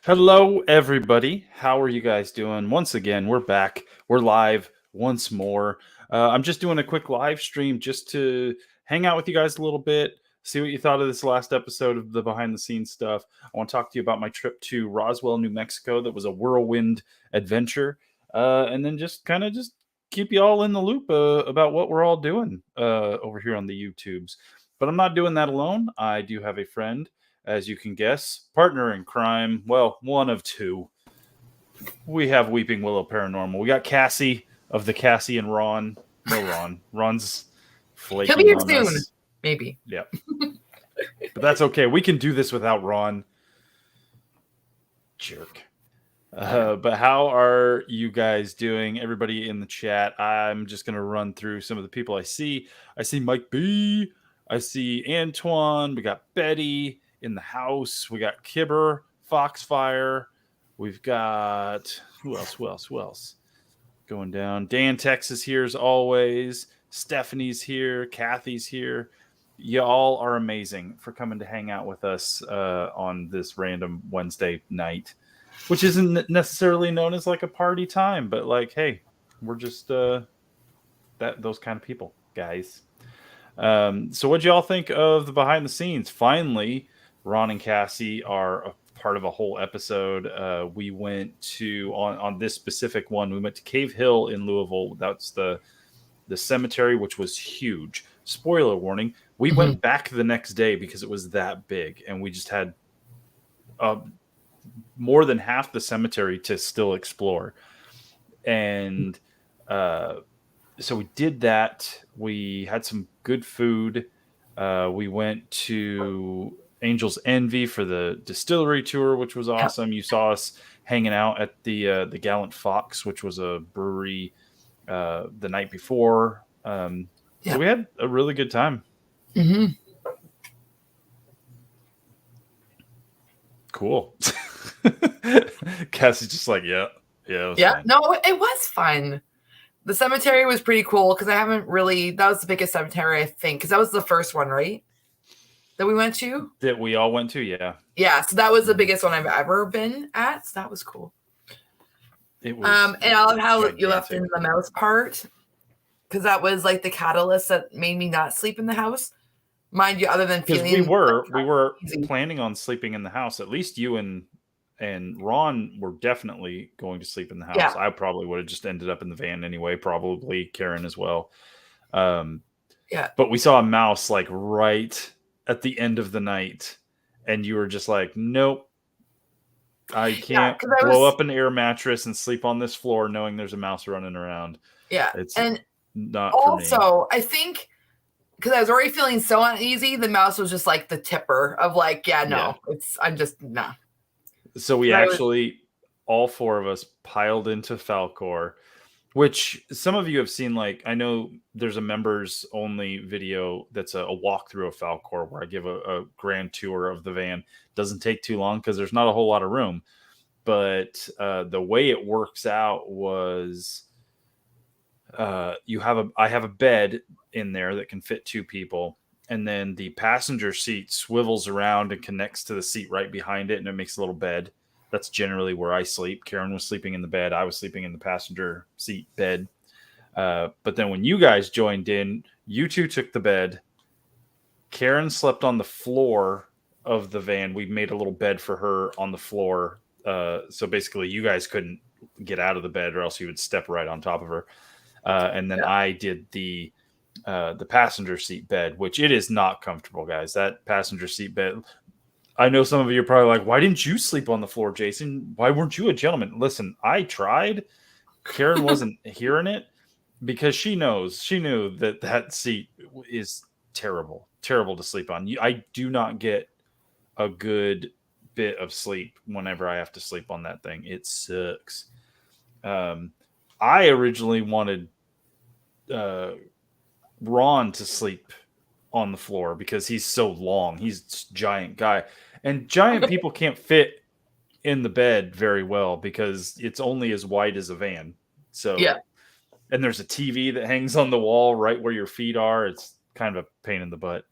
Hello, everybody. How are you guys doing? Once again, we're back. We're live once more. I'm just doing a quick live stream just to hang out with you guys a little bit, see what you thought of this last episode of the behind the scenes stuff. I want to talk to you about my trip to Roswell, New Mexico. That was a whirlwind adventure. And then just kind of just keep you all in the loop about what we're all doing over here on the YouTubes. But I'm not doing that alone. I do have a friend, as you can guess, partner in crime. Well, one of two. We have Weeping Willow Paranormal. We got Cassie of the Cassie and Ron. No Ron. Ron's He'll be flaking here on soon, us. maybe. Yeah. But that's okay. We can do this without Ron. Jerk. But how are you guys doing? Everybody in the chat. I'm just going to run through some of the people I see. I see Mike B. I see Antoine. We got Betty in the house. We got Kibber, Foxfire. We've got who else? Going down. Dan Texas here as always. Stephanie's here. Kathy's here. Y'all are amazing for coming to hang out with us on this random Wednesday night, which isn't necessarily known as like a party time, but like, hey, we're just those kind of people, guys. So what y'all think of the behind the scenes? Finally, Ron and Cassie are a part of a whole episode. We went to on this specific one. We went to Cave Hill in Louisville. That's the cemetery, which was huge. Spoiler warning: we went back the next day because it was that big, and we just had more than half the cemetery to still explore. And so we did that. We had some good food. We went to Angel's Envy for the distillery tour, which was awesome. You saw us hanging out at the Gallant Fox, which was a brewery the night before. So we had a really good time. Mm-hmm. Cool. Cassie's just like, yeah. Fun. No, it was fun. The cemetery was pretty cool because I haven't really. That was the biggest cemetery, I think, because that was the first one, right? That we went to. That we all went to, yeah. Yeah, so that was the biggest one I've ever been at. So that was cool. It was. And I love how gigantic. You left in the mouse part because that was like the catalyst that made me not sleep in the house. Mind you, other than feeling we were planning on sleeping in the house. At least you and Ron were definitely going to sleep in the house. Yeah. I probably would have just ended up in the van anyway. Probably Karen as well. Yeah. But we saw a mouse like right at the end of the night, and you were just like, "Nope, I can't blow up an air mattress and sleep on this floor knowing there's a mouse running around." Yeah, it's and not also for me. I think. Because I was already feeling so uneasy, the mouse was just like the tipper of like, I'm just nah. So we all four of us piled into Falcor, which some of you have seen. Like, I know there's a members only video that's a walkthrough of Falcor where I give a grand tour of the van. Doesn't take too long because there's not a whole lot of room. But the way it works out was I have a bed in there that can fit two people, and then the passenger seat swivels around and connects to the seat right behind it, and it makes a little bed. That's generally where I sleep. Karen was sleeping in the bed. I was sleeping in the passenger seat bed. But then when you guys joined in, you two took the bed. Karen slept on the floor of the van. We made a little bed for her on the floor. So basically you guys couldn't get out of the bed or else you would step right on top of her. And then I did the passenger seat bed, which it is not comfortable, guys. That passenger seat bed. I know some of you are probably like, why didn't you sleep on the floor, Jason? Why weren't you a gentleman? Listen, I tried. Karen wasn't hearing it because she knew that seat is terrible to sleep on. I do not get a good bit of sleep whenever I have to sleep on that thing. It sucks. I originally wanted Ron to sleep on the floor because he's so long. He's a giant guy. And giant people can't fit in the bed very well because it's only as wide as a van. So, and there's a TV that hangs on the wall right where your feet are. It's kind of a pain in the butt.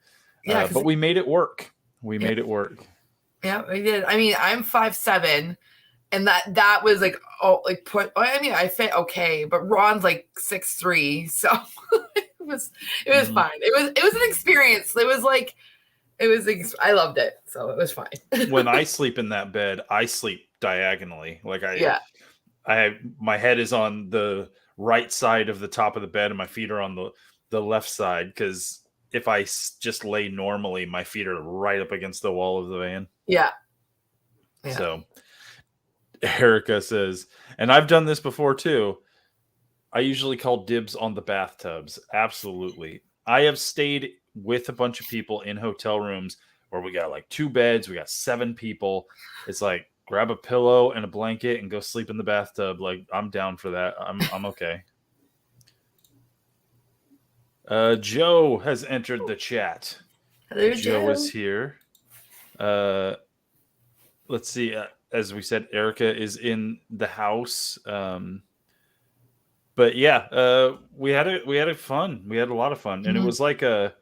But we made it work. We made it work. Yeah, we did. I mean, I'm 5'7", and that was like, I mean, I fit okay, but Ron's like 6'3", so it was it was Mhm. fine. It was an experience. It was like I loved it, so it was fine. When I sleep in that bed, I sleep diagonally. Like Yeah, my head is on the right side of the top of the bed, and my feet are on the left side. Because if just lay normally, my feet are right up against the wall of the van. yeah, yeah. So Erica says, and I've done this before too. I usually call dibs on the bathtubs. Absolutely. I have stayed with a bunch of people in hotel rooms where we got like 2 beds, we got 7 people. It's like grab a pillow and a blanket and go sleep in the bathtub. Like I'm down for that. I'm okay. Joe has entered the chat. Hello, Joe is Joe. here. Let's see. As we said, Erica is in the house. But yeah, we had a fun. We had a lot of fun, and Mhm. it was like a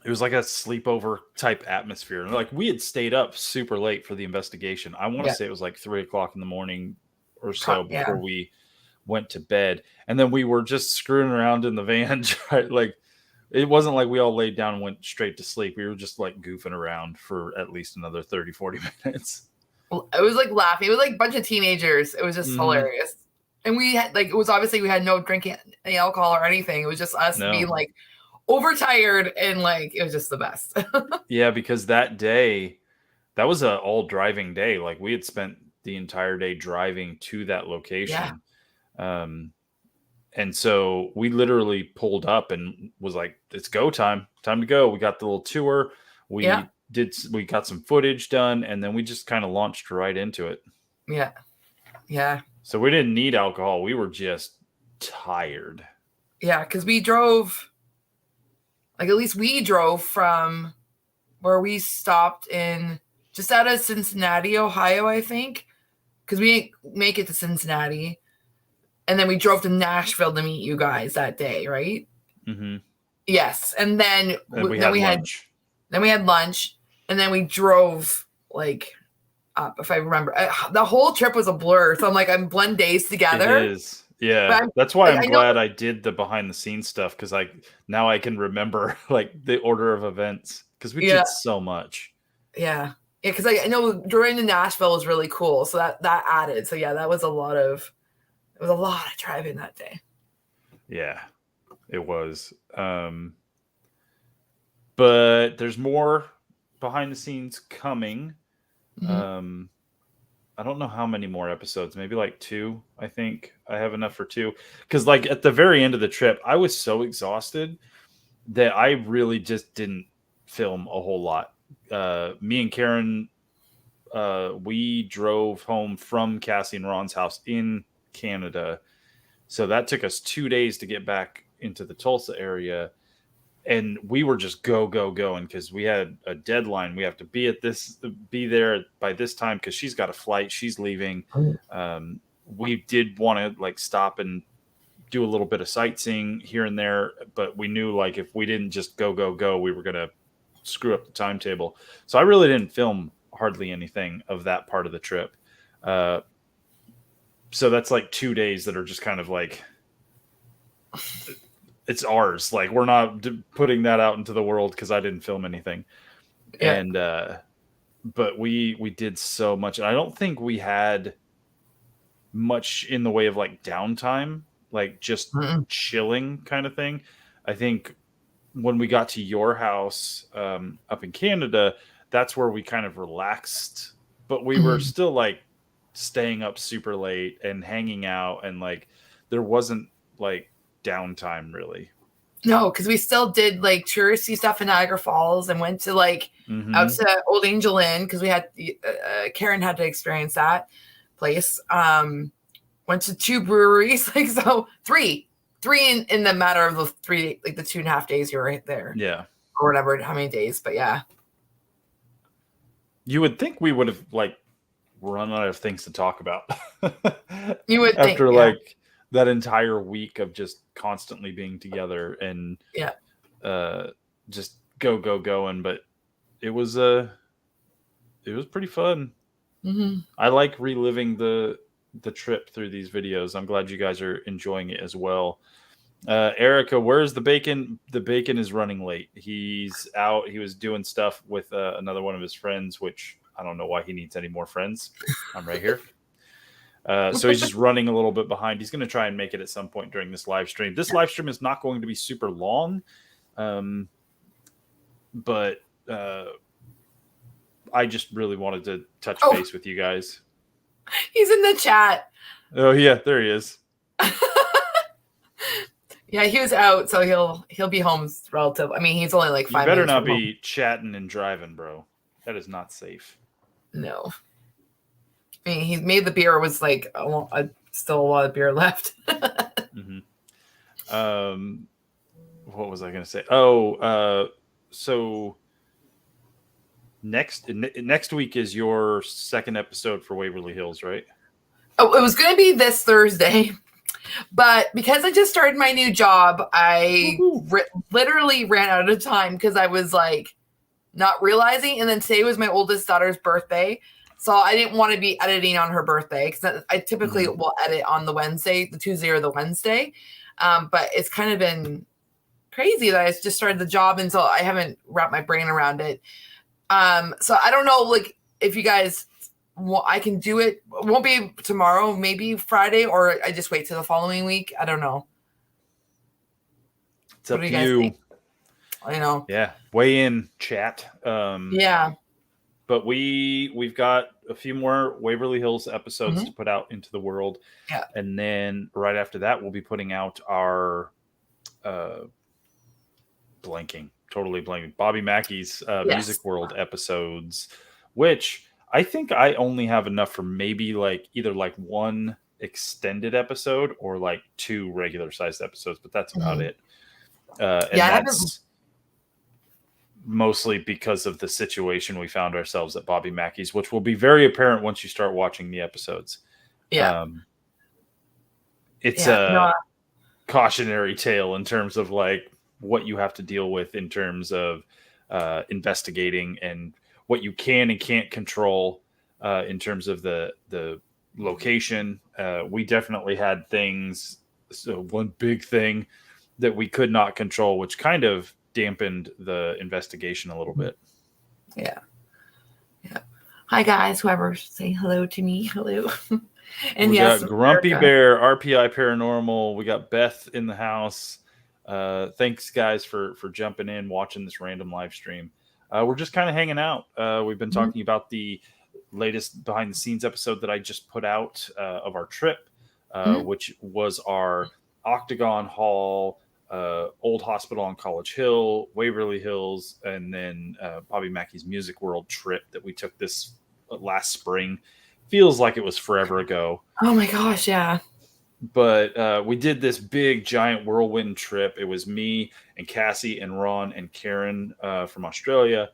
sleepover type atmosphere. Like we had stayed up super late for the investigation. I want to Yeah, say it was like 3 o'clock in the morning or so yeah, before we went to bed, and then we were just screwing around in the van. Like it wasn't like we all laid down and went straight to sleep. We were just like goofing around for at least another 30-40 minutes. it was like laughing. It was like a bunch of teenagers. It was just Mm-hmm. hilarious. And we had like, it was obviously we had no drinking any alcohol or anything. It was just us being No, like overtired, and like it was just the best. yeah, because that was a all driving day. Like we had spent the entire day driving to that Yeah, location. Um, and so we literally pulled up and was like, it's go time, time to go. We got the little tour. yeah, We got some footage done, and then we just kind of launched right into it. yeah, yeah, So we didn't need alcohol. We were just tired. yeah. Because we drove, like at least we drove from where we stopped in just out of Cincinnati, Ohio, I think. Because we didn't make it to Cincinnati, and then we drove to Nashville to meet you guys that day, right? Hmm. Yes, and then And we then had we had lunch. then we had lunch, and then we drove like up. If I remember, the whole trip was a blur. So I'm like, I'm blend days It together, is. Yeah. but I'm That's why like, I'm I know, glad I did the behind the scenes stuff, because now I can remember like the order of events, because we yeah, did so much. yeah, yeah, because I know during the Nashville was really cool, so that added. So yeah, that was a lot of it was a lot of driving that day. Yeah, it was. But there's more behind the scenes coming. Mm-hmm. Um, I don't know how many more episodes, maybe like 2. I think I have enough for 2. Because like at the very end of the trip, I was so exhausted that I really just didn't film a whole lot. Me and Karen, we drove home from Cassie and Ron's house in Canada. So that took us 2 days to get back into the Tulsa area. And we were just go going because we had a deadline. We have to be there by this time because she's got a flight. She's leaving. We did want to like stop and do a little bit of sightseeing here and there, but we knew like if we didn't just go, we were gonna screw up the timetable. So I really didn't film hardly anything of that part of the trip. Uh, so that's like 2 days that are just kind of like it's ours. Like we're not putting that out into the world because I didn't film anything. Yeah. And but we did so much. And I don't think we had much in the way of like downtime, like just Mm-mm. chilling kind of thing. I think when we got to your house up in Canada, that's where we kind of relaxed, but we were still like staying up super late and hanging out, and like there wasn't like downtime really. No, because we still did like touristy stuff in Niagara Falls and went to like out Hmm. to Old Angel Inn because we had Karen had to experience that place. Went to 2 breweries, like so three in the matter of the 3, like the 2.5 days you were there Yeah. or whatever, how many days, but yeah. You would think we would have like run out of things to talk about You would think, after yeah, like that entire week of just constantly being together and yeah, uh just going, but it was a it was pretty fun. Mm-hmm. I like reliving the trip through these videos. I'm glad you guys are enjoying it as well. Erica, where's the bacon? The bacon is running late. He's out. He was doing stuff with another one of his friends, which I don't know why he needs any more friends. I'm right here. So he's just running a little bit behind. He's going to try and make it at some point during this live stream. This live stream is not going to be super long, but I just really wanted to touch base with you guys. He's in the chat. Oh yeah, there he is. Yeah, he was out, so he'll be home relative. I mean, he's only like 5 minutes. You better not be chatting and driving, bro. That is not safe. No. I mean, he made the beer was like still a lot of beer left. Mm-hmm. What was I going to say? Oh, so next week is your second episode for Waverly Hills, right? Oh, it was going to be this Thursday, but because I just started my new job, I literally ran out of time because I was like not realizing. And then today was my oldest daughter's birthday. So I didn't want to be editing on her birthday because I typically will edit on the Wednesday, the Tuesday or the Wednesday. But it's kind of been crazy that I just started the job and so I haven't wrapped my brain around it. So I don't know, like if you guys I can do it. It won't be tomorrow, maybe Friday, or I just wait till the following week. I don't know. It's up to you. I know. Yeah. Weigh in, chat. Yeah. But we've got a few more Waverly Hills episodes to put out into the world. Yeah. And then right after that, we'll be putting out our totally blanking, Bobby Mackey's Music World episodes, which I think I only have enough for maybe like either like one extended episode or like 2 regular sized episodes, but that's about it. And that's mostly because of the situation we found ourselves at Bobby Mackey's, which will be very apparent once you start watching the episodes. Yeah. It's a cautionary tale in terms of like what you have to deal with in terms of investigating and what you can and can't control in terms of the location. We definitely had things. So one big thing that we could not control, which kind of dampened the investigation a little bit. Yeah. Hi guys, whoever say hello to me, hello. And we got Grumpy America. Bear, RPI Paranormal. We got Beth in the house. Thanks guys for jumping in, watching this random live stream. We're just kind of hanging out. We've been talking about the latest behind the scenes episode that I just put out of our trip, which was our Octagon Hall, Old Hospital on College Hill, Waverly Hills, and then Bobby Mackey's Music World trip that we took this last spring. Feels like it was forever ago. Oh my gosh, yeah. But we did this big giant whirlwind trip. It was me and Cassie and Ron and Karen from Australia.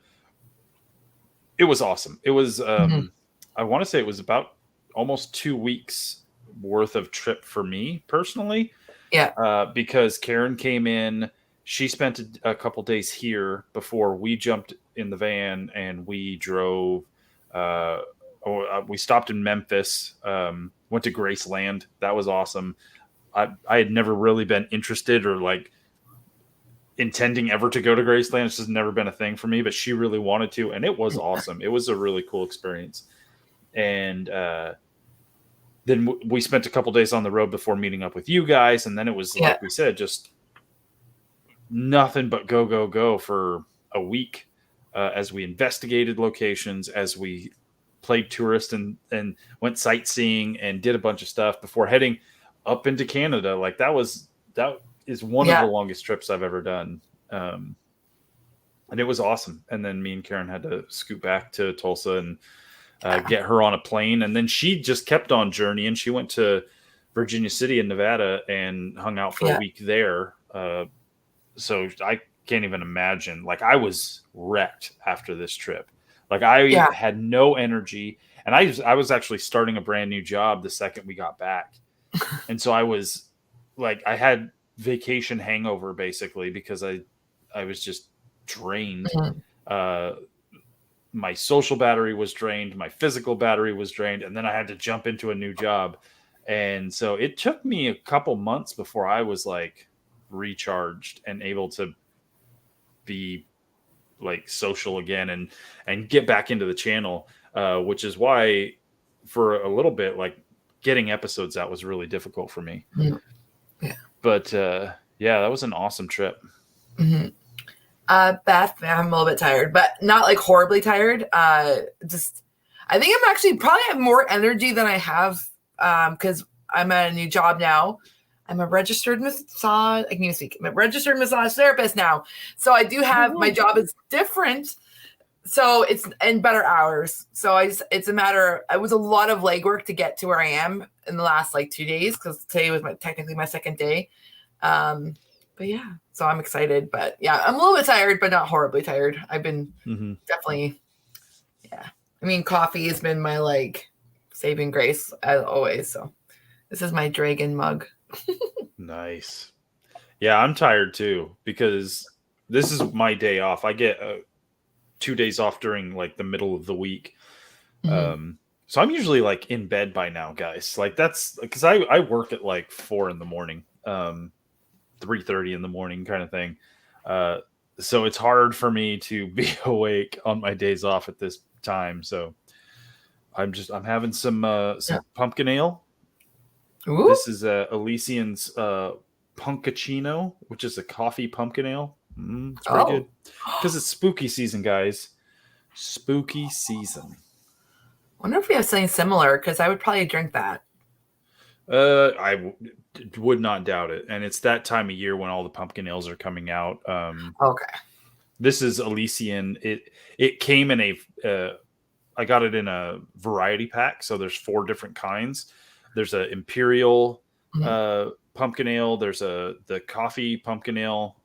It was awesome. It was, I want to say it was about almost 2 weeks worth of trip for me personally. Yeah. Because Karen came in, she spent a couple days here before we jumped in the van and we drove. We stopped in Memphis, went to Graceland. That was awesome. I had never really been interested or like intending ever to go to Graceland. It's just never been a thing for me, but she really wanted to, and it was awesome. It was a really cool experience. And then we spent a couple days on the road before meeting up with you guys, and then it was like we said, just nothing but go for a week as we investigated locations, as we played tourist and went sightseeing and did a bunch of stuff before heading up into Canada. Like that is one of the longest trips I've ever done. And it was awesome. And then me and Karen had to scoot back to Tulsa and get her on a plane. And then she just kept on journeying. She went to Virginia City in Nevada and hung out for a week there. So I can't even imagine. Like I was wrecked after this trip. Like I had no energy, and I was actually starting a brand new job the second we got back. And so I was like, I had vacation hangover basically because I was just drained. my social battery was drained, my physical battery was drained, and then I had to jump into a new job. And so it took me a couple months before I was like recharged and able to be like social again and get back into the channel, which is why for a little bit like getting episodes out was really difficult for me. Yeah. But yeah, that was an awesome trip. Mm-hmm. Beth, I'm a little bit tired, but not like horribly tired. Just I think I'm actually probably have more energy than I have because I'm at a new job now. I'm a registered massage. I can even speak. I'm a registered massage therapist now, so I do have my job is different. So it's in better hours. So it's a matter. It was a lot of legwork to get to where I am in the last like 2 days because today was technically my second day. But yeah, so I'm excited. But yeah, I'm a little bit tired, but not horribly tired. I've been definitely, yeah. I mean, coffee has been my like saving grace as always. So this is my dragon mug. Nice. Yeah, I'm tired too because this is my day off. I get 2 days off during like the middle of the week. So I'm usually like in bed by now, guys. Like that's because I work at like 4 in the morning, 3:30 in the morning kind of thing. So it's hard for me to be awake on my days off at this time. So I'm having some pumpkin ale. Ooh. This is Elysian's Punkacino, which is a coffee pumpkin ale. It's pretty good because it's spooky season, guys. Spooky season. Wonder if we have something similar because I would probably drink that. Would not doubt it, and it's that time of year when all the pumpkin ales are coming out. Okay. This is Elysian. It came in I got it in a variety pack, so there's 4 different kinds. There's a imperial pumpkin ale. There's the coffee pumpkin ale.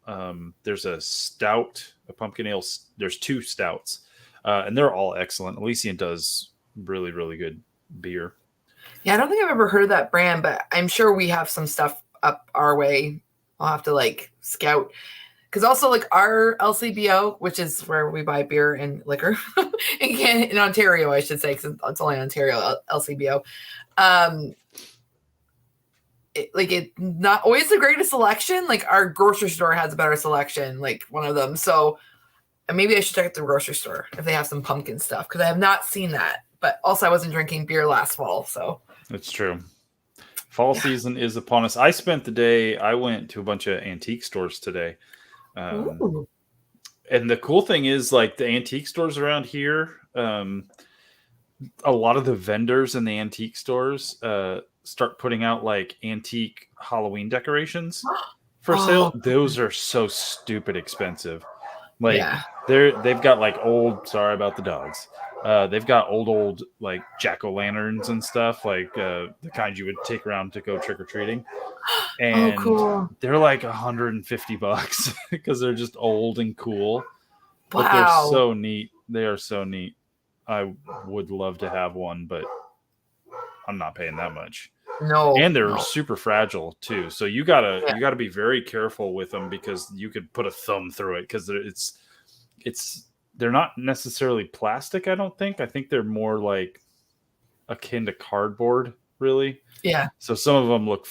There's a stout, a pumpkin ale. There's 2 stouts, and they're all excellent. Elysian does really, really good beer. Yeah, I don't think I've ever heard of that brand, but I'm sure we have some stuff up our way. I'll have to like scout. Because also like our LCBO, which is where we buy beer and liquor in Ontario, I should say, because it's only Ontario LCBO. It's not always the greatest selection. Like our grocery store has a better selection, like one of them. So maybe I should check at the grocery store if they have some pumpkin stuff because I have not seen that. But also I wasn't drinking beer last fall, so it's true. Fall season is upon us. I spent the day. I went to a bunch of antique stores today. And the cool thing is like the antique stores around here, a lot of the vendors in the antique stores start putting out like antique Halloween decorations for sale. Those are so stupid expensive. Like they've got like old, sorry about the dogs. They've got old like jack-o'-lanterns and stuff, like the kind you would take around to go trick-or-treating. And cool. They're like $150 because they're just old and cool. Wow. But they're so neat. They are so neat. I would love to have one, but I'm not paying that much. No. And they're super fragile too. So you gotta be very careful with them because you could put a thumb through it because they're not necessarily plastic. I don't think. I think they're more like akin to cardboard, really. Yeah. So some of them look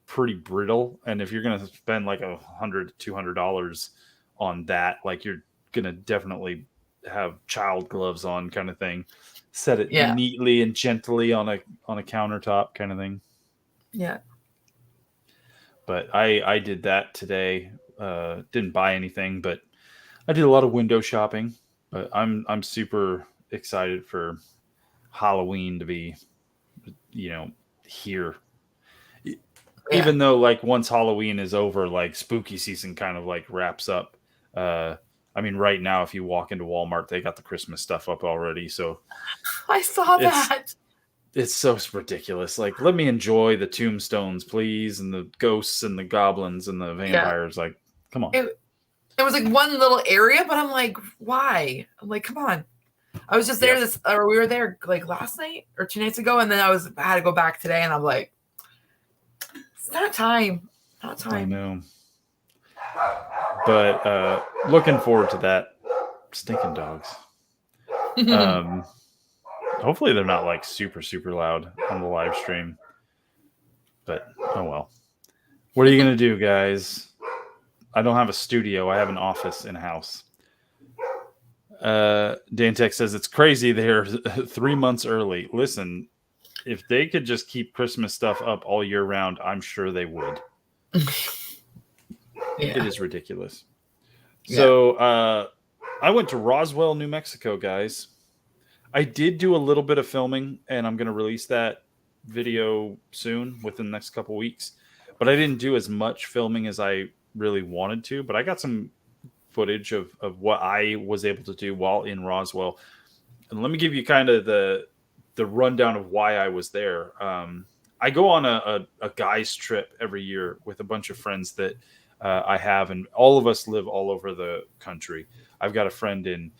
pretty brittle, and if you're gonna spend like $100 to $200 on that, like you're gonna definitely have child gloves on, kind of thing. Set it neatly and gently on a countertop, kind of thing. Yeah. But I did that today. Didn't buy anything, but I did a lot of window shopping. But I'm super excited for Halloween to be, here. Even though like once Halloween is over, like spooky season kind of like wraps up. I mean, right now, if you walk into Walmart, they got the Christmas stuff up already. So I saw that. It's so ridiculous. Like, let me enjoy the tombstones, please, and the ghosts and the goblins and the vampires. Yeah. Like, come on. It was like one little area, but I'm like, why? I'm like, come on. I was just there we were there like last night or 2 nights ago, and then I had to go back today, and I'm like, it's not time. Not time. I know. But looking forward to that. Stinking dogs. Um, hopefully they're not like super super loud on the live stream. But oh well. What are you gonna do, guys? I don't have a studio. I have an office in house. Dantech says it's crazy they're 3 months early. Listen, if they could just keep Christmas stuff up all year round, I'm sure they would. It is ridiculous. So I went to Roswell, New Mexico, guys. I did do a little bit of filming, and I'm going to release that video soon within the next couple weeks. But I didn't do as much filming as I really wanted to. But I got some footage of what I was able to do while in Roswell. And let me give you kind of the rundown of why I was there. I go on a guy's trip every year with a bunch of friends that I have, and all of us live all over the country. I've got a friend in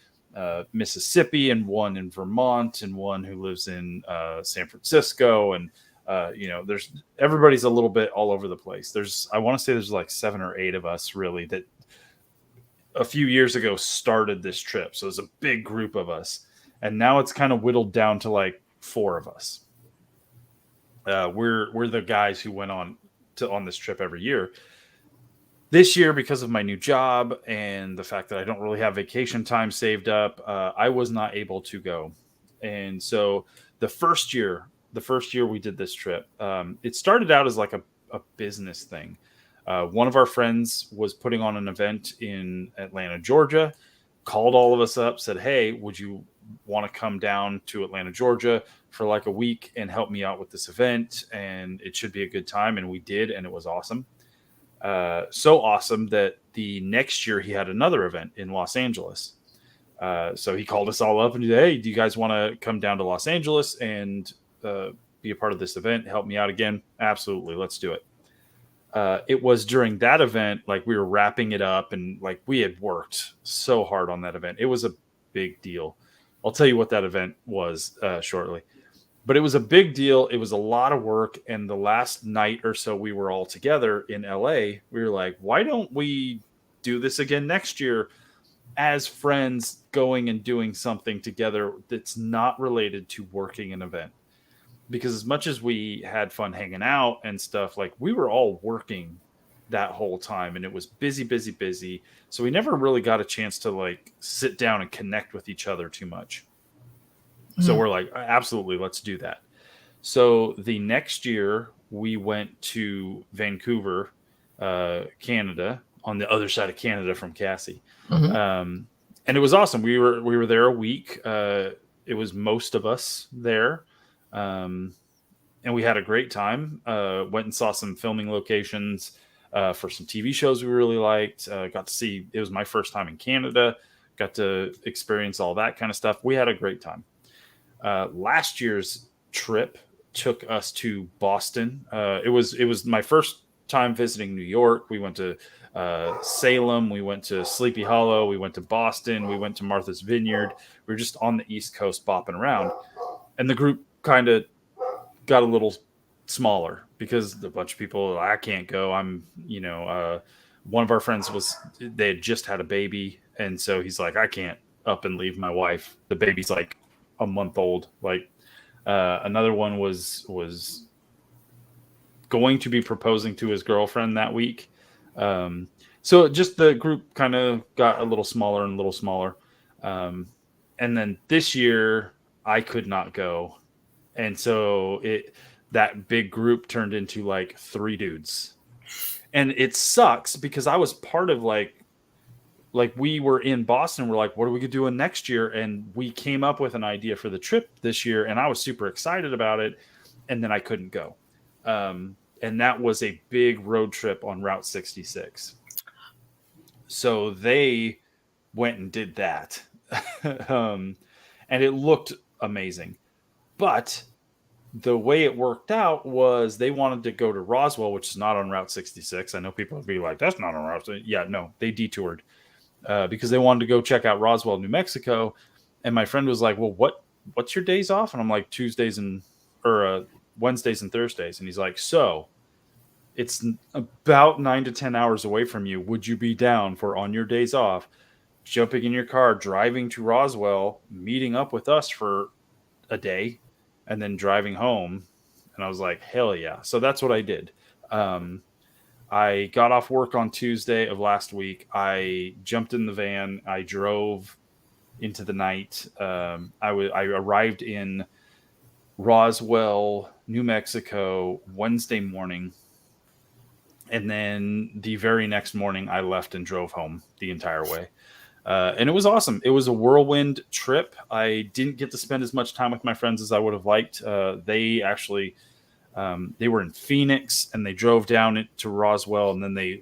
Mississippi, and one in Vermont, and one who lives in San Francisco, and there's everybody's a little bit all over the place. I want to say there's like 7 or 8 of us really that a few years ago started this trip. So it's a big group of us, and now it's kind of whittled down to like 4 of us. We're the guys who went on this trip every year. This year, because of my new job and the fact that I don't really have vacation time saved up, I was not able to go. And so the first year we did this trip, it started out as like a business thing. One of our friends was putting on an event in Atlanta, Georgia, called all of us up, said, "Hey, would you want to come down to Atlanta, Georgia for like a week and help me out with this event? And it should be a good time." And we did, and it was awesome. So awesome that the next year he had another event in Los Angeles. So he called us all up and said, "Hey, do you guys want to come down to Los Angeles and be a part of this event? Help me out again." Absolutely. Let's do it. It was during that event, like we were wrapping it up, and like we had worked so hard on that event. It was a big deal. I'll tell you what that event was shortly. But it was a big deal. It was a lot of work. And the last night or so we were all together in LA, we were like, why don't we do this again next year as friends, going and doing something together that's not related to working an event? Because as much as we had fun hanging out and stuff, like we were all working that whole time, and it was busy, busy, busy. So we never really got a chance to like sit down and connect with each other too much. So we're like, absolutely, let's do that. So the next year we went to Vancouver, Canada, on the other side of Canada from Cassie. And it was awesome. We were there a week. It was most of us there. And we had a great time. Went and saw some filming locations for some TV shows we really liked. Got to see, it was my first time in Canada. Got to experience all that kind of stuff. We had a great time. Last year's trip took us to Boston. It was my first time visiting New York. We went to Salem. We went to Sleepy Hollow. We went to Boston. We went to Martha's Vineyard. We were just on the East Coast bopping around. And the group kind of got a little smaller because a bunch of people, I can't go. One of our friends they had just had a baby. And so he's like, I can't up and leave my wife. The baby's like a month old. Like another one was going to be proposing to his girlfriend that week. So just the group kind of got a little smaller and a little smaller. And then this year I could not go. And so that big group turned into like 3 dudes. And it sucks because I was part of like we were in Boston. We're like, what are we doing next year? And we came up with an idea for the trip this year, and I was super excited about it. And then I couldn't go. And that was a big road trip on Route 66. So they went and did that. And it looked amazing. But the way it worked out was they wanted to go to Roswell, which is not on Route 66. I know people would be like, that's not on Route 66. Yeah, no, they detoured because they wanted to go check out Roswell, New Mexico. And my friend was like, well, what's your days off? And I'm like, Wednesdays and Thursdays. And he's like, so it's about 9 to 10 hours away from you. Would you be down for on your days off jumping in your car, driving to Roswell, meeting up with us for a day, and then driving home. And I was like, hell yeah. So that's what I did. Um, I got off work on Tuesday of last week. I jumped in the van. I drove into the night. I arrived in Roswell, New Mexico, Wednesday morning. And then the very next morning, I left and drove home the entire way. And it was awesome. It was a whirlwind trip. I didn't get to spend as much time with my friends as I would have liked. They actually they were in Phoenix, and they drove down to Roswell, and then they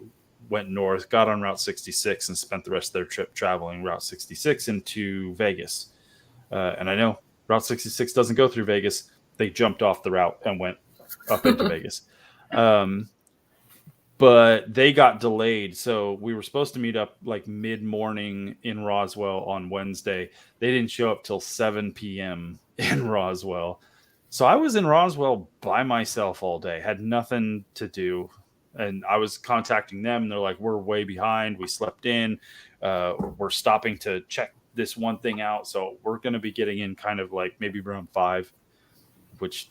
went north, got on Route 66, and spent the rest of their trip traveling Route 66 into Vegas. And I know Route 66 doesn't go through Vegas. They jumped off the route and went up into Vegas. But they got delayed. So we were supposed to meet up like mid-morning in Roswell on Wednesday. They didn't show up till 7 p.m. in Roswell. So I was in Roswell by myself all day, had nothing to do. And I was contacting them, and they're like, we're way behind. We slept in. We're stopping to check this one thing out. So we're going to be getting in kind of like maybe around 5, which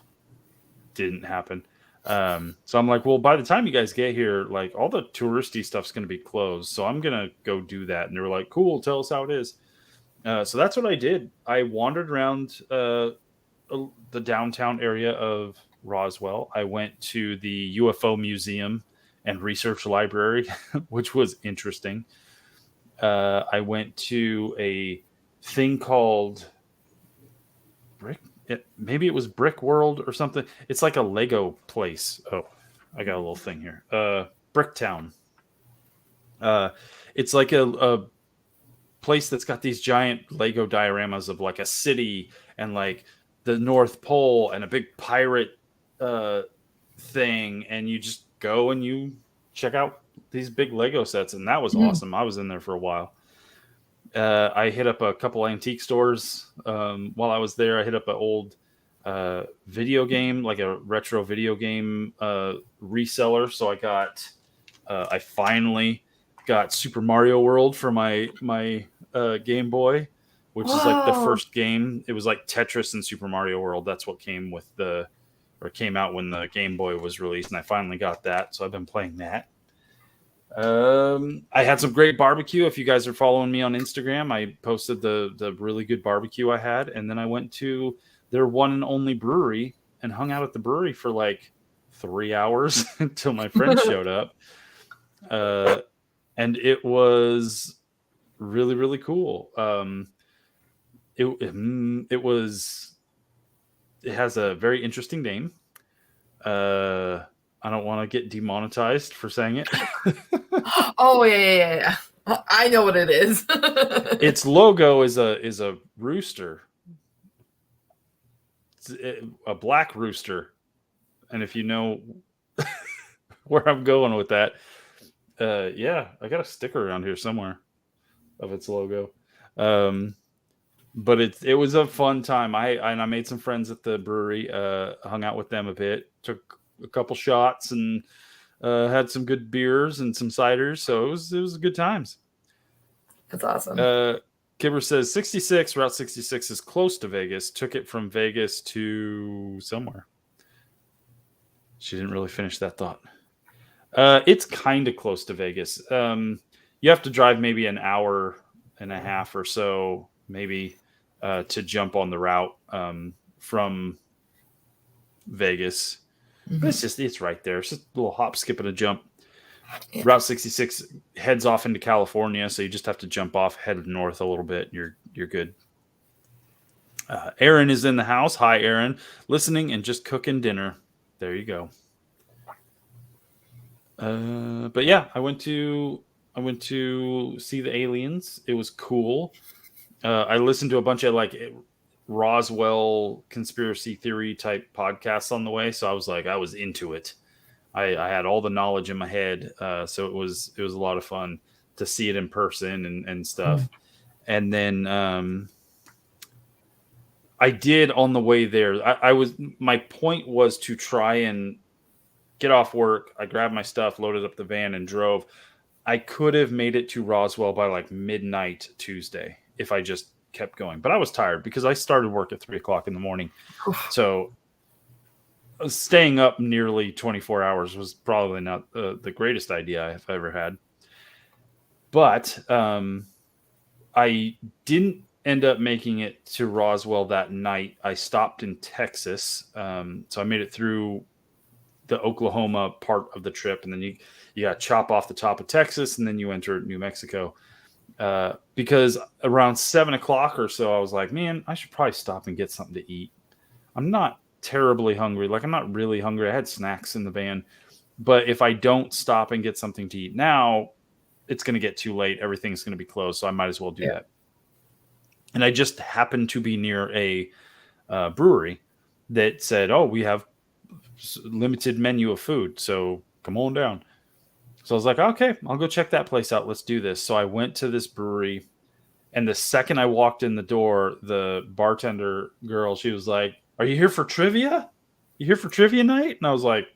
didn't happen. So I'm like, well, by the time you guys get here, like all the touristy stuff's going to be closed. So I'm going to go do that. And they were like, cool, tell us how it is. So that's what I did. I wandered around the downtown area of Roswell. I went to the UFO Museum and Research Library, which was interesting. I went to a thing called maybe it was Brick World or something. It's like a Lego place. Oh, I got a little thing here. Bricktown. It's like a place that's got these giant Lego dioramas of like a city and like the North Pole and a big pirate thing, and you just go and you check out these big Lego sets, and that was awesome. I was in there for a while. I hit up a couple antique stores while I was there. I hit up an old video game, like a retro video game reseller. So I finally got Super Mario World for my Game Boy, which is like the first game. It was like Tetris and Super Mario World. That's what came out when the Game Boy was released, and I finally got that. So I've been playing that. I had some great barbecue. If you guys are following me on Instagram, I posted the really good barbecue I had, and then I went to their one and only brewery and hung out at the brewery for like 3 hours until my friend showed up. And it was really, really cool. It has a very interesting name. I don't want to get demonetized for saying it. Oh yeah. I know what it is. Its logo is a rooster. It's a black rooster. And if you know where I'm going with that, yeah, I got a sticker around here somewhere of its logo. But it was a fun time. I made some friends at the brewery, hung out with them a bit, took a couple shots, and had some good beers and some ciders. So it was good times. That's awesome. Kibber says 66, Route 66 is close to Vegas. Took it from Vegas to somewhere. She didn't really finish that thought. It's kind of close to Vegas. You have to drive maybe an hour and a half or so, maybe, to jump on the route from Vegas. Mm-hmm. But it's right there. It's just a little hop, skip, and a jump. Yeah. Route 66 heads off into California, so you just have to jump off, head north a little bit, and you're good. Aaron is in the house. Hi, Aaron. Listening and just cooking dinner. There you go. But yeah, I went to see the aliens. It was cool. I listened to a bunch of like Roswell conspiracy theory type podcasts on the way, so I was into it. I had all the knowledge in my head, so it was a lot of fun to see it in person and stuff. Mm. And then I did on the way there. My point was to try and get off work. I grabbed my stuff, loaded up the van, and drove. I could have made it to Roswell by like midnight Tuesday if I just kept going. But I was tired because I started work at 3 o'clock in the morning. So staying up nearly 24 hours was probably not the greatest idea I've ever had. But I didn't end up making it to Roswell that night. I stopped in Texas. So I made it through the Oklahoma part of the trip, and then you got to chop off the top of Texas, and then you enter New Mexico. Because around 7 o'clock or so, I was like, man, I should probably stop and get something to eat. I'm not terribly hungry. Like, I'm not really hungry. I had snacks in the van. But if I don't stop and get something to eat now, it's going to get too late. Everything's going to be closed. So I might as well do that. And I just happened to be near a brewery that said, oh, we have limited menu of food. So come on down. So I was like, okay, I'll go check that place out. Let's do this. So I went to this brewery. And the second I walked in the door, the bartender girl, she was like, are you here for trivia? You here for trivia night? And I was like,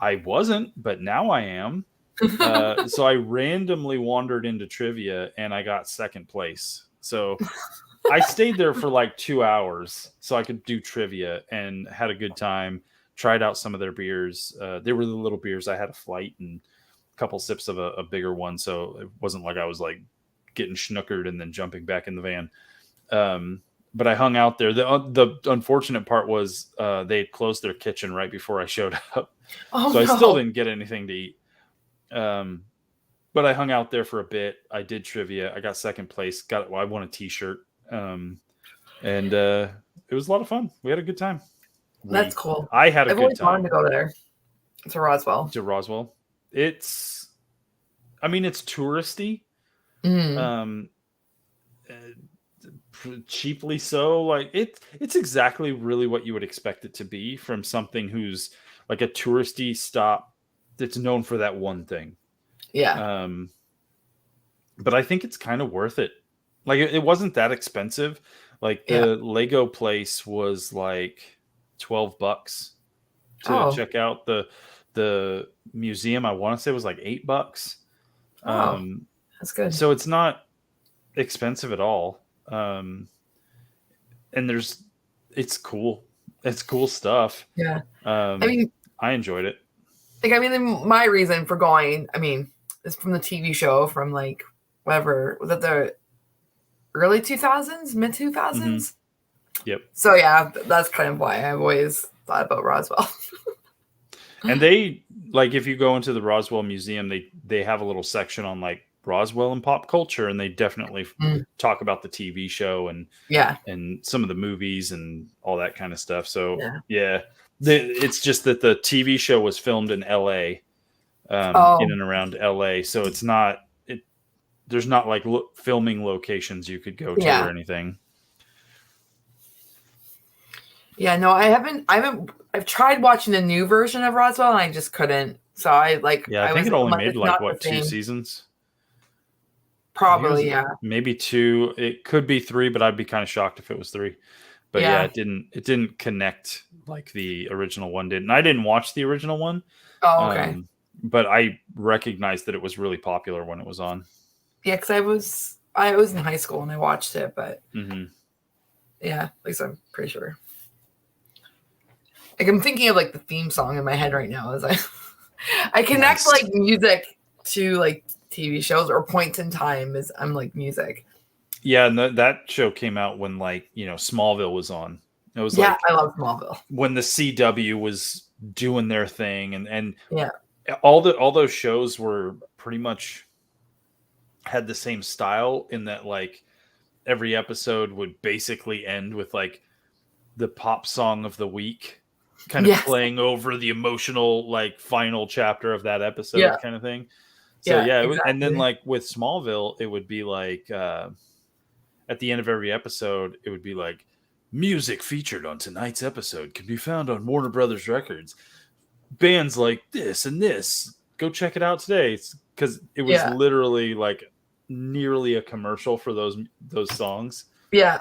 I wasn't, but now I am. So I randomly wandered into trivia and I got second place. So I stayed there for like 2 hours so I could do trivia and had a good time. Tried out some of their beers. They were the little beers. I had a flight and a couple sips of a bigger one. So it wasn't like I was like getting schnookered and then jumping back in the van. But I hung out there. The unfortunate part was they had closed their kitchen right before I showed up. Oh, so no. I still didn't get anything to eat. But I hung out there for a bit. I did trivia. I got second place. I won a t-shirt. And it was a lot of fun. We had a good time. That's cool. I had a good time. I've always wanted to go there. To Roswell. To Roswell. It's touristy. Cheaply so. Like it's exactly really what you would expect it to be from something who's like a touristy stop that's known for that one thing. Yeah. But I think it's kind of worth it. Like it wasn't that expensive. Like the Lego place was like $12 to check out. The museum, I want to say, was like $8. That's good. So it's not expensive at all. And it's cool. It's cool stuff. Yeah. I enjoyed it. My reason for going, is from the TV show from like whatever, was it the early 2000s, mid 2000s? Mm-hmm. Yep. So yeah, that's kind of why I've always thought about Roswell. And they, like, if you go into the Roswell Museum, they have a little section on like Roswell and pop culture, and they definitely talk about the TV show and some of the movies and all that kind of stuff. So it's just that the TV show was filmed in LA, in and around LA. So it's not, there's not like filming locations you could go to or anything. Yeah, no, I've tried watching the new version of Roswell and I just couldn't. So I think it only made like 2 seasons? Probably, maybe 2. It could be 3, but I'd be kind of shocked if it was 3. But it didn't connect like the original one did. And I didn't watch the original one. Oh, okay. But I recognized that it was really popular when it was on. Yeah, because I was in high school when I watched it, but at least I'm pretty sure. Like I'm thinking of like the theme song in my head right now as I connect like music to like TV shows or points in time as I'm like music. Yeah, and that show came out when like, Smallville was on. It was I love Smallville. When the CW was doing their thing and all those shows were pretty much had the same style in that like every episode would basically end with like the pop song of the week kind of playing over the emotional like final chapter of that episode kind of thing. So exactly. And then like with Smallville, it would be like at the end of every episode, it would be like music featured on tonight's episode can be found on Warner Brothers Records. Bands like this and this, go check it out today. Because it was literally like nearly a commercial for those songs. Yeah.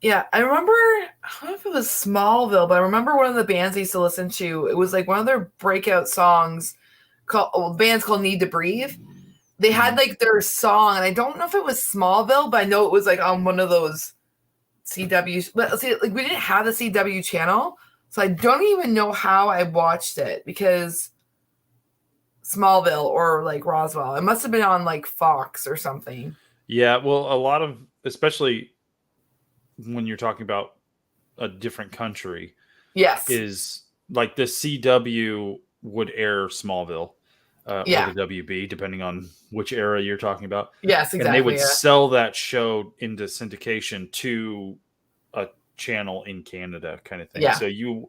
Yeah, I remember, I don't know if it was Smallville, but I remember one of the bands I used to listen to. It was like one of their breakout songs. The band's called Need to Breathe. they had like their song, and I don't know if it was Smallville, but I know it was like on one of those CW. But see, like we didn't have the CW channel, so I don't even know how I watched it because Smallville or like Roswell. It must have been on like Fox or something. Yeah, well, a lot of, especially when you're talking about a different country, Yes. is like the CW would air Smallville, or Yeah. the WB, depending on which era you're talking about. Yes, And they exactly. would Yeah. sell that show into syndication to a channel in Canada, kind of thing. Yeah. So you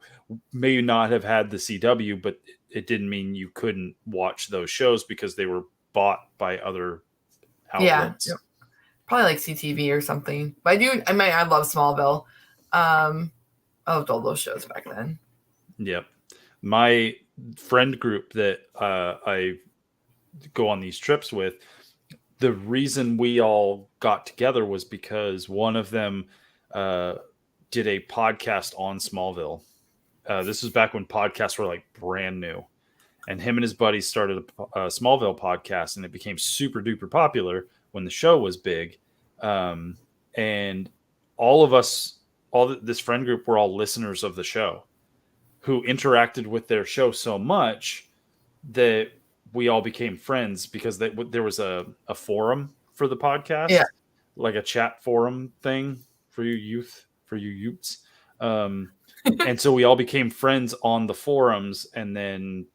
may not have had the CW, but it didn't mean you couldn't watch those shows because they were bought by other outlets. Yeah. Probably like CTV or something. But I love Smallville. I loved all those shows back then. Yep. My friend group that I go on these trips with, the reason we all got together was because one of them did a podcast on Smallville. This was back when podcasts were like brand new. And him and his buddies started a Smallville podcast, and it became super duper popular when the show was big. And all of us, this friend group, were all listeners of the show who interacted with their show so much that we all became friends because there was a forum for the podcast, Yeah. like a chat forum thing for you youths. And so we all became friends on the forums. And then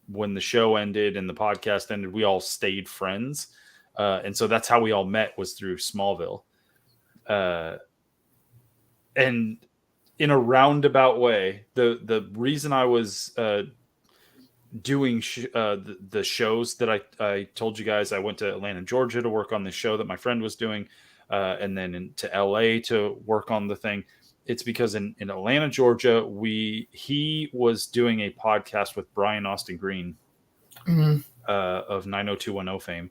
when the show ended and the podcast ended, we all stayed friends. And so that's how we all met, was through Smallville. And in a roundabout way, the reason I was doing the shows that I told you guys, I went to Atlanta, Georgia to work on the show that my friend was doing, and then to LA to work on the thing. It's because in Atlanta, Georgia, he was doing a podcast with Brian Austin Green of 90210 fame,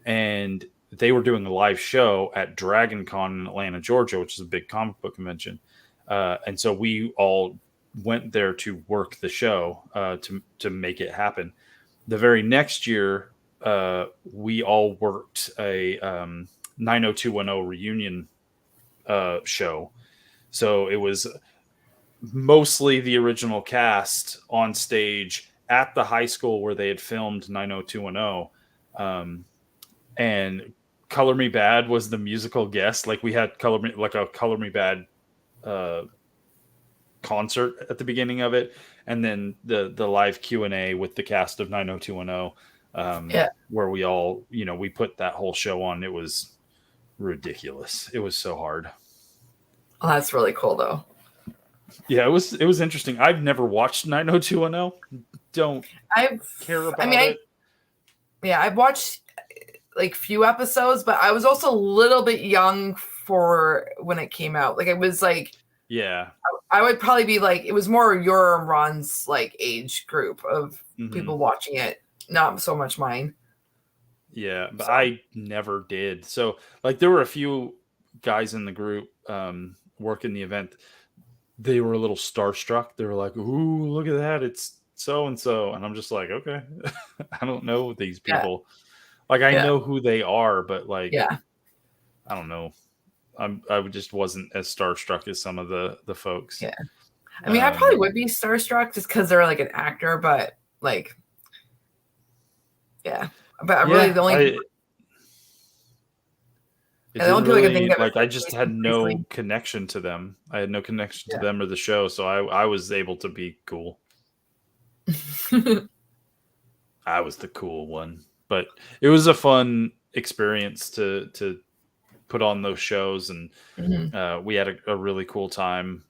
and they were doing a live show at Dragon Con in Atlanta, Georgia, which is a big comic book convention. And so we all went there to work the show to make it happen. The very next year, we all worked a 90210 reunion show. So it was mostly the original cast on stage at the high school where they had filmed 90210. And Color Me Bad was the musical guest. Like we had a Color Me Bad concert at the beginning of it, and then the live Q&A with the cast of 90210, where we all, we put that whole show on. It was ridiculous. It was so hard. Oh, that's really cool though. Yeah, it was interesting. I've never watched 90210. Don't care about it. I've watched like few episodes, but I was also a little bit young for when it came out. Like it was like, yeah, I would probably be like, it was more your and Ron's like age group of people watching it, not so much mine. Yeah, but I never did. So like there were a few guys in the group working the event. They were a little starstruck. They were like, "Ooh, look at that. It's so and so." And I'm just like, "Okay." I don't know these people. Yeah. Like I know who they are, but like I don't know. I just wasn't as starstruck as some of the folks. Yeah. I mean, I probably would be starstruck just because they're like an actor, but like, yeah. But I really the only people I can think of, like I just had no connection to them. I had no connection to them or the show, so I was able to be cool. I was the cool one, but it was a fun experience to put on those shows, and we had a really cool time.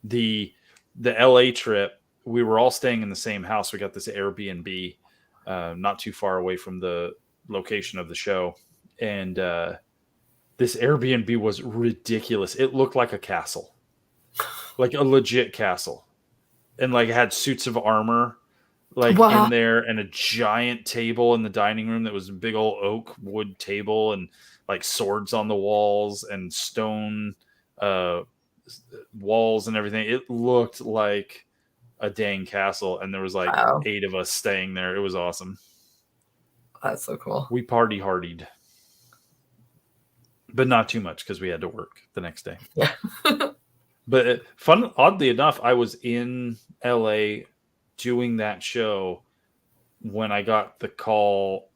The LA trip, we were all staying in the same house. We got this Airbnb not too far away from the location of the show, and this Airbnb was ridiculous. It looked like a castle, like a legit castle, and like it had suits of armor like in there, and a giant table in the dining room that was a big old oak wood table, and like swords on the walls and stone walls and everything. It looked like a dang castle, and there was like 8 of us staying there. It was awesome. That's so cool. We party hardied, but not too much because we had to work the next day. Yeah. But oddly enough, I was in LA doing that show when I got the call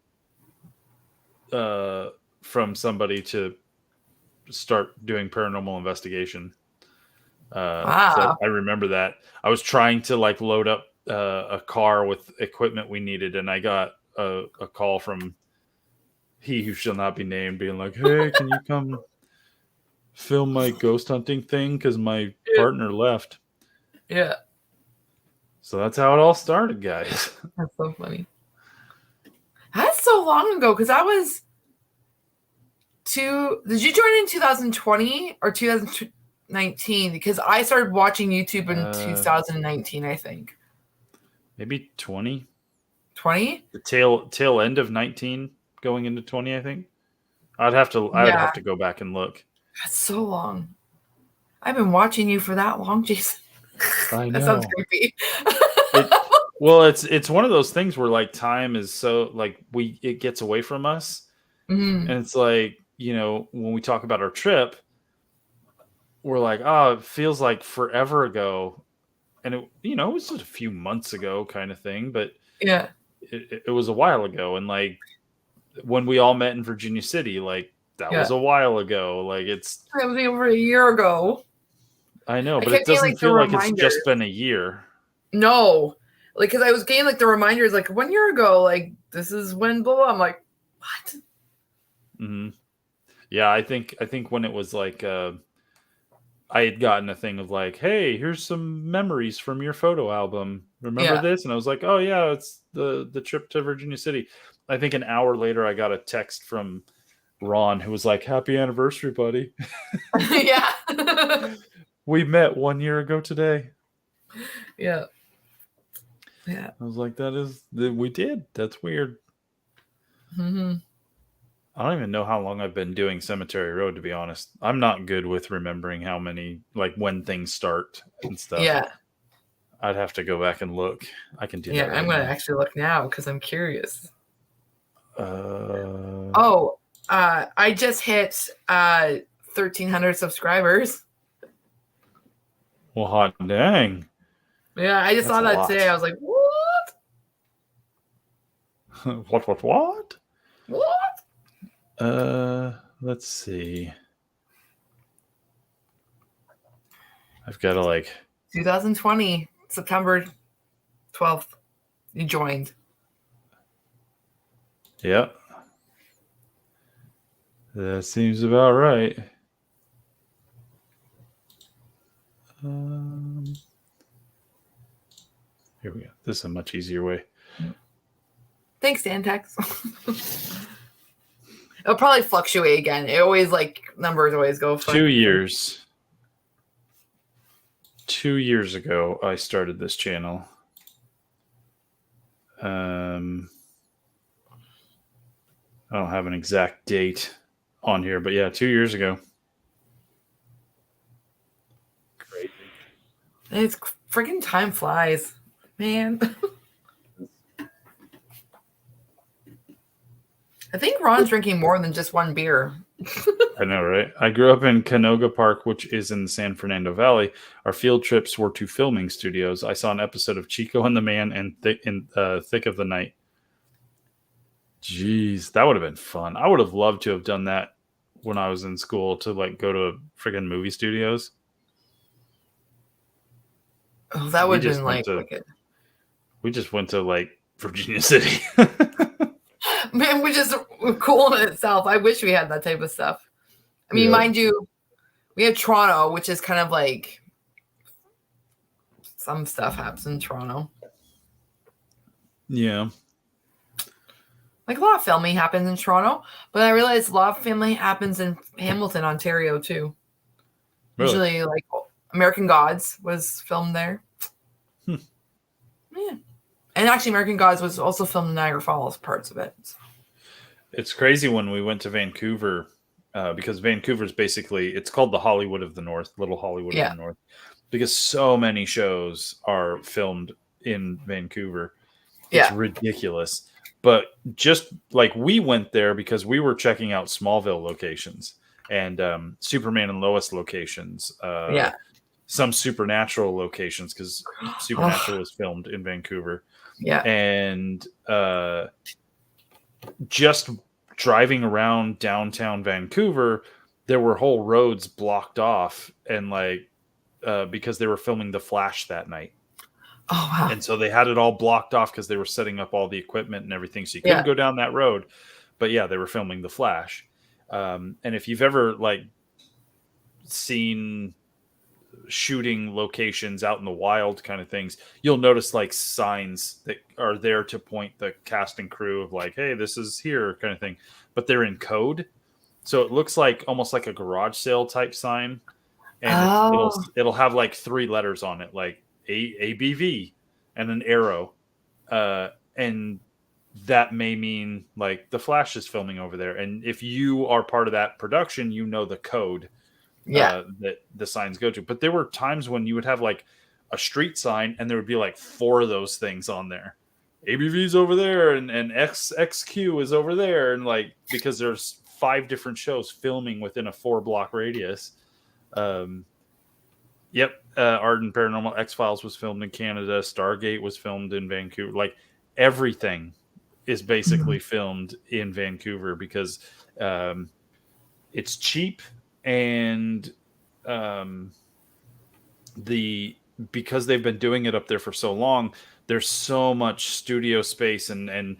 from somebody to start doing paranormal investigation. Wow. So I remember that. I was trying to like load up a car with equipment we needed, and I got a call from he who shall not be named, being like, "Hey, can you come film my ghost hunting thing? Because my partner left." Yeah. So that's how it all started, guys. That's so funny. That's so long ago because I was did you join in 2020 or 2019? Because I started watching YouTube in 2019, I think. Maybe 20. 20? The tail end of 19 going into 20, I think. I'd have to go back and look. That's so long. I've been watching you for that long, Jason. I know. That sounds creepy. Well, it's one of those things where like time is so like it gets away from us. Mm-hmm. And it's like, you know, when we talk about our trip, we're like, oh, it feels like forever ago. And it, you know, it was just a few months ago kind of thing, but yeah, it was a while ago. And like when we all met in Virginia City, like that was a while ago. Like it was over a year ago. I know, but it doesn't feel like it's just been a year. No, like because I was getting like the reminders like 1 year ago, like this is when blah blah. I'm like, what? Mm-hmm. Yeah, I think when it was like I had gotten a thing of like, hey, here's some memories from your photo album. Remember this? And I was like, oh yeah, it's the trip to Virginia City. I think an hour later I got a text from Ron who was like, happy anniversary, buddy. Yeah. We met 1 year ago today. Yeah. Yeah. I was like, we did. That's weird. Mm-hmm. I don't even know how long I've been doing Cemetery Road, to be honest. I'm not good with remembering how many, like when things start and stuff. Yeah. I'd have to go back and look. I can do that. Yeah, I'm going to actually look now because I'm curious. I just hit 1,300 subscribers. Well, hot dang. Yeah, I just saw that today. I was like, what? What? What? Let's see. I've got to like 2020, September 12th. You joined. Yep. That seems about right. Here we go. This is a much easier way. Thanks, Dantex. It'll probably fluctuate again. It always like numbers always go. 2 years. 2 years ago, I started this channel. I don't have an exact date on here, but yeah, 2 years ago. Crazy. It's freaking time flies, man. I think Ron's drinking more than just one beer. I know, right? I grew up in Canoga Park, which is in the San Fernando Valley. Our field trips were to filming studios. I saw an episode of Chico and the Man and Thick of the Night. Jeez, that would have been fun. I would have loved to have done that when I was in school, to like go to freaking movie studios. Oh, that would have been like wicked. We just went to like Virginia City. Man, which is cool in itself. I wish we had that type of stuff. I mean, mind you, we have Toronto, which is kind of like some stuff happens in Toronto. Yeah. Like a lot of filming happens in Toronto, but I realized a lot of filming happens in Hamilton, Ontario too. Really? Usually like American Gods was filmed there. Yeah. And actually American Gods was also filmed in Niagara Falls, parts of it. So. It's crazy when we went to Vancouver, because Vancouver is basically, it's called the Hollywood of the North, Little Hollywood of the North, because so many shows are filmed in Vancouver. It's ridiculous. But just like we went there because we were checking out Smallville locations and Superman and Lois locations, Yeah. some Supernatural locations because Oh, Supernatural was filmed in Vancouver, yeah. and just driving around downtown Vancouver, there were whole roads blocked off, and like because they were filming The Flash that night. Oh, wow. And so they had it all blocked off because they were setting up all the equipment and everything. So you couldn't Yeah. go down that road. But yeah, they were filming The Flash. And if you've ever like seen shooting locations out in the wild kind of things, you'll notice like signs that are there to point the cast and crew of like, hey, this is here kind of thing. But they're in code. So it looks like almost like a garage sale type sign. And Oh, it'll have like 3 letters on it, like ABV and an arrow. And that may mean like the Flash is filming over there. And if you are part of that production, you know the code yeah. that the signs go to. But there were times when you would have like a street sign and there would be like 4 of those things on there. ABV's over there and XQ is over there. And like, because there's 5 different shows filming within a 4-block radius. Yep. Ardent Paranormal X-Files was filmed in Canada. Stargate was filmed in Vancouver. Like everything is basically filmed in Vancouver because it's cheap and because they've been doing it up there for so long, there's so much studio space and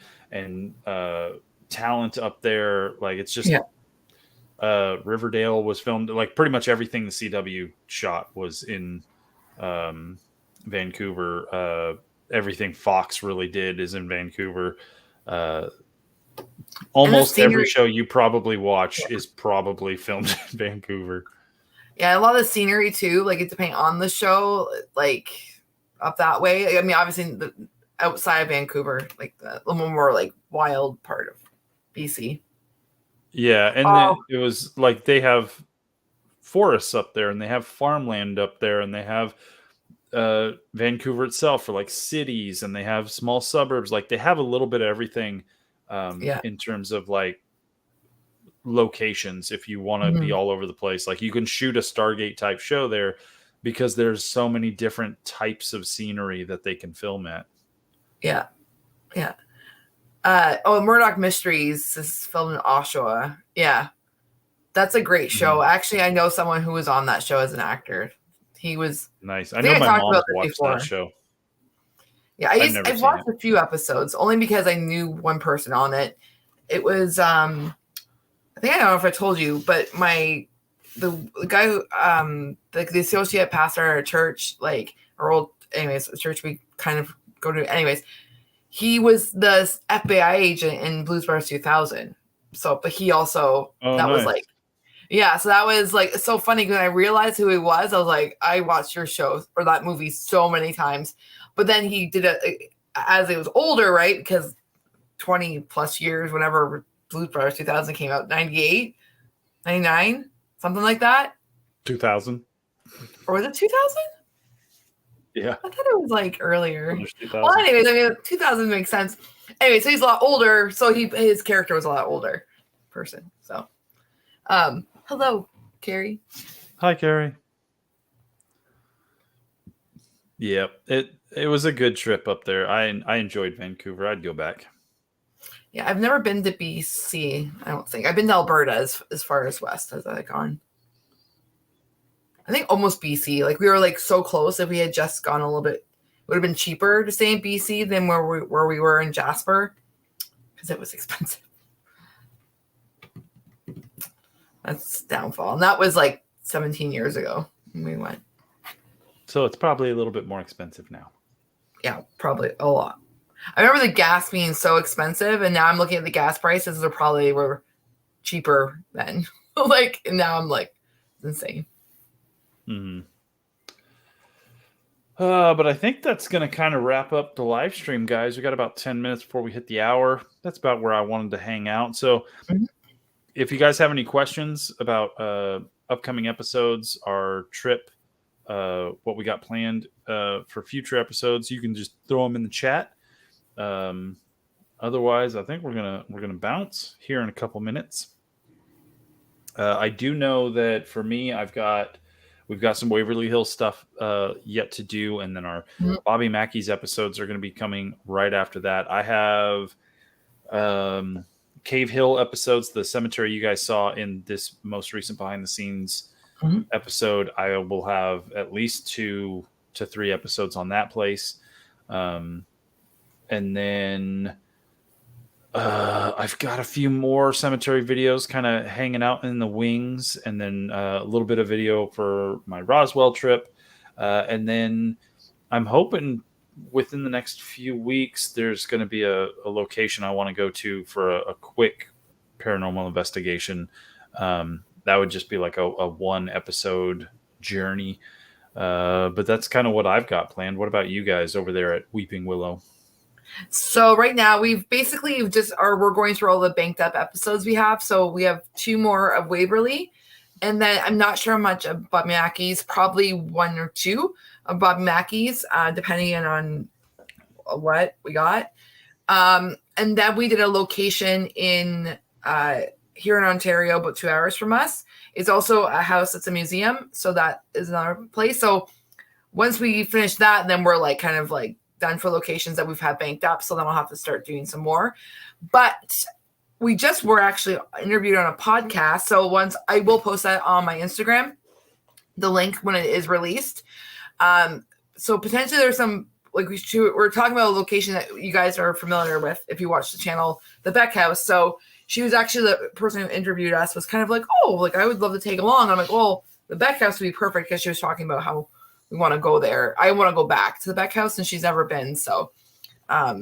talent up there. Like it's just Yeah. Riverdale was filmed, like pretty much everything the CW shot was in Vancouver. Everything Fox really did is in Vancouver. Uh, And the Almost every scenery. show you probably watch is probably filmed in Vancouver. Yeah, a lot of the scenery too. Like it depending on the show, like up that way. I mean, obviously the outside of Vancouver, like the little more like wild part of BC. Yeah, and Oh, then it was like they have forests up there and they have farmland up there and they have Vancouver itself for like cities and they have small suburbs. Like they have a little bit of everything yeah. in terms of like locations if you want to be Mhm. all over the place. Like you can shoot a Stargate type show there because there's so many different types of scenery that they can film at. Yeah. Yeah. Murdoch Mysteries is filmed in Oshawa. Yeah. That's a great show. Mhm. Actually, I know someone who was on that show as an actor. He was Nice. I I know think I my talked about mom's this watched that before. show. Yeah, I've never I've seen watched it. a few episodes only because I knew one person on it. It was I think I don't know if I told you, but the guy who the associate pastor at our church, like our old anyways, the church we kind of go to anyways, he was the FBI agent in Blues Brothers 2000. So but he also Oh, that was nice. like yeah, so that was like so funny because I realized who he was. I was like, I watched your show or that movie so many times. But then he did it as he was older, right? Because 20 plus years, whenever Blues Brothers 2000 came out, 98, 99, something like that. 2000. Or was it 2000? Yeah. I thought it was like earlier. There's Well, 2000. anyways, I mean, 2000 makes sense. Anyway, so he's a lot older. So his character was a lot older person. So, hello, Carrie. Hi, Carrie. Yep. It was a good trip up there. I enjoyed Vancouver. I'd go back. Yeah, I've never been to BC. I don't think I've been to Alberta as far as west as I've gone. I think almost BC. Like we were like so close. If we had just gone a little bit, it would have been cheaper to stay in BC than where we were in Jasper because it was expensive. That's downfall, and that was like 17 years ago when we went. So it's probably a little bit more expensive now. Yeah, probably a lot. I remember the gas being so expensive, and now I'm looking at the gas prices. They probably were cheaper then. Like and now I'm like, it's insane. Mm-hmm. But I think that's going to kind of wrap up the live stream, guys. We got about 10 minutes before we hit the hour. That's about where I wanted to hang out. So Mhm. if you guys have any questions about upcoming episodes, our trip, what we got planned for future episodes, you can just throw them in the chat. otherwise, I think we're gonna bounce here in a couple minutes. I do know that for me, we've got some Waverly Hills stuff yet to do, and then our Mhm. Bobby Mackey's episodes are going to be coming right after that. I have Cave Hill episodes, the cemetery you guys saw in this most recent behind the scenes Mhm. episode. I will have at least 2 to 3 episodes on that place, and then I've got a few more cemetery videos kind of hanging out in the wings, and then a little bit of video for my Roswell trip. And then I'm hoping within the next few weeks, there's going to be a location I want to go to for a quick paranormal investigation. That would just be like a 1 episode journey. But that's kind of what I've got planned. What about you guys over there at Weeping Willow? So right now we're going through all the banked up episodes we have. So we have 2 more of Waverly, and then I'm not sure how much of Bob Mackey's, probably 1 or 2 of Bob Mackey's, depending on what we got. And then we did a location in here in Ontario, about 2 hours from us. It's also a house that's a museum, so that is another place. So once we finish that, then we're like kind of like done for locations that we've had banked up. So then I'll have to start doing some more. But we just were actually interviewed on a podcast. So once I will post that on my Instagram, the link when it is released. So potentially there's some, like we're talking about a location that you guys are familiar with if you watch the channel, the Beck House. So she was actually the person who interviewed us, was kind of like, oh, like I would love to take along. I'm like, well, the Beck House would be perfect, because she was talking about how we want to go there. I want to go back to the Beck House, and she's never been. So I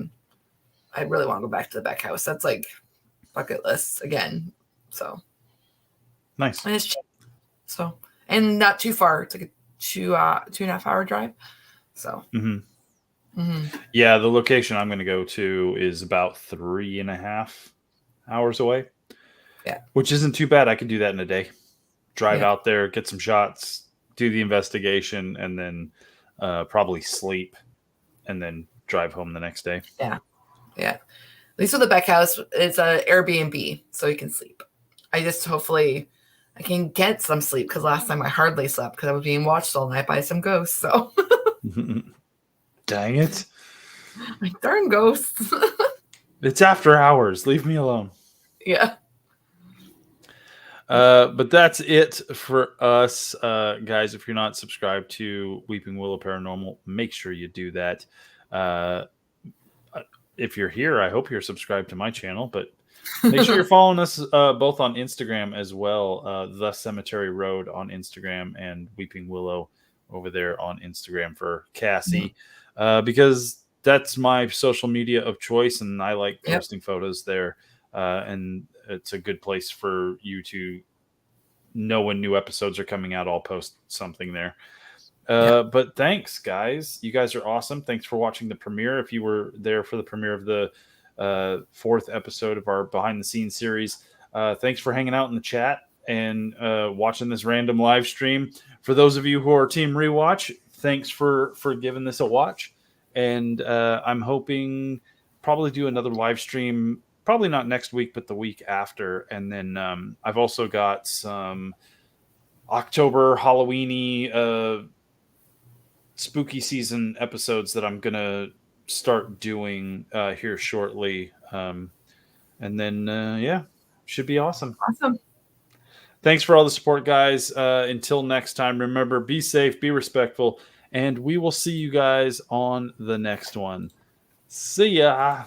really want to go back to the Beck House. That's like bucket list again. So Nice. and it's cheap. So, and not too far. It's like a 2.5 hour drive. So yeah, the location I'm going to go to is about 3.5 hours away. Yeah, which isn't too bad. I could do that in a day. Drive out there, get some shots, do the investigation, and then probably sleep, and then drive home the next day. Yeah. At least with the Beck House, it's an Airbnb, so you can sleep. Hopefully I can get some sleep, because last time I hardly slept because I was being watched all night by some ghosts. So Dang it. like, darn ghosts. It's after hours. Leave me alone. Yeah. But that's it for us, guys. If you're not subscribed to Weeping Willow Paranormal, make sure you do that. If you're here, I hope you're subscribed to my channel, but make sure you're following us both on Instagram as well. The Cemetery Road on Instagram, and Weeping Willow over there on Instagram for Cassie, because that's my social media of choice, and I like posting photos there. And it's a good place for you to know when new episodes are coming out. I'll post something there. But thanks, guys. You guys are awesome. Thanks for watching the premiere. If you were there for the premiere of the 4th episode of our behind the scenes series, thanks for hanging out in the chat and watching this random live stream. For those of you who are Team Rewatch, thanks for giving this a watch. And I'm hoping probably do another live stream, probably not next week, but the week after. And then I've also got some October Halloweeny spooky season episodes that I'm gonna start doing here shortly. And then should be awesome. Thanks for all the support, guys. Until next time, remember, be safe, be respectful, and we will see you guys on the next one. See ya.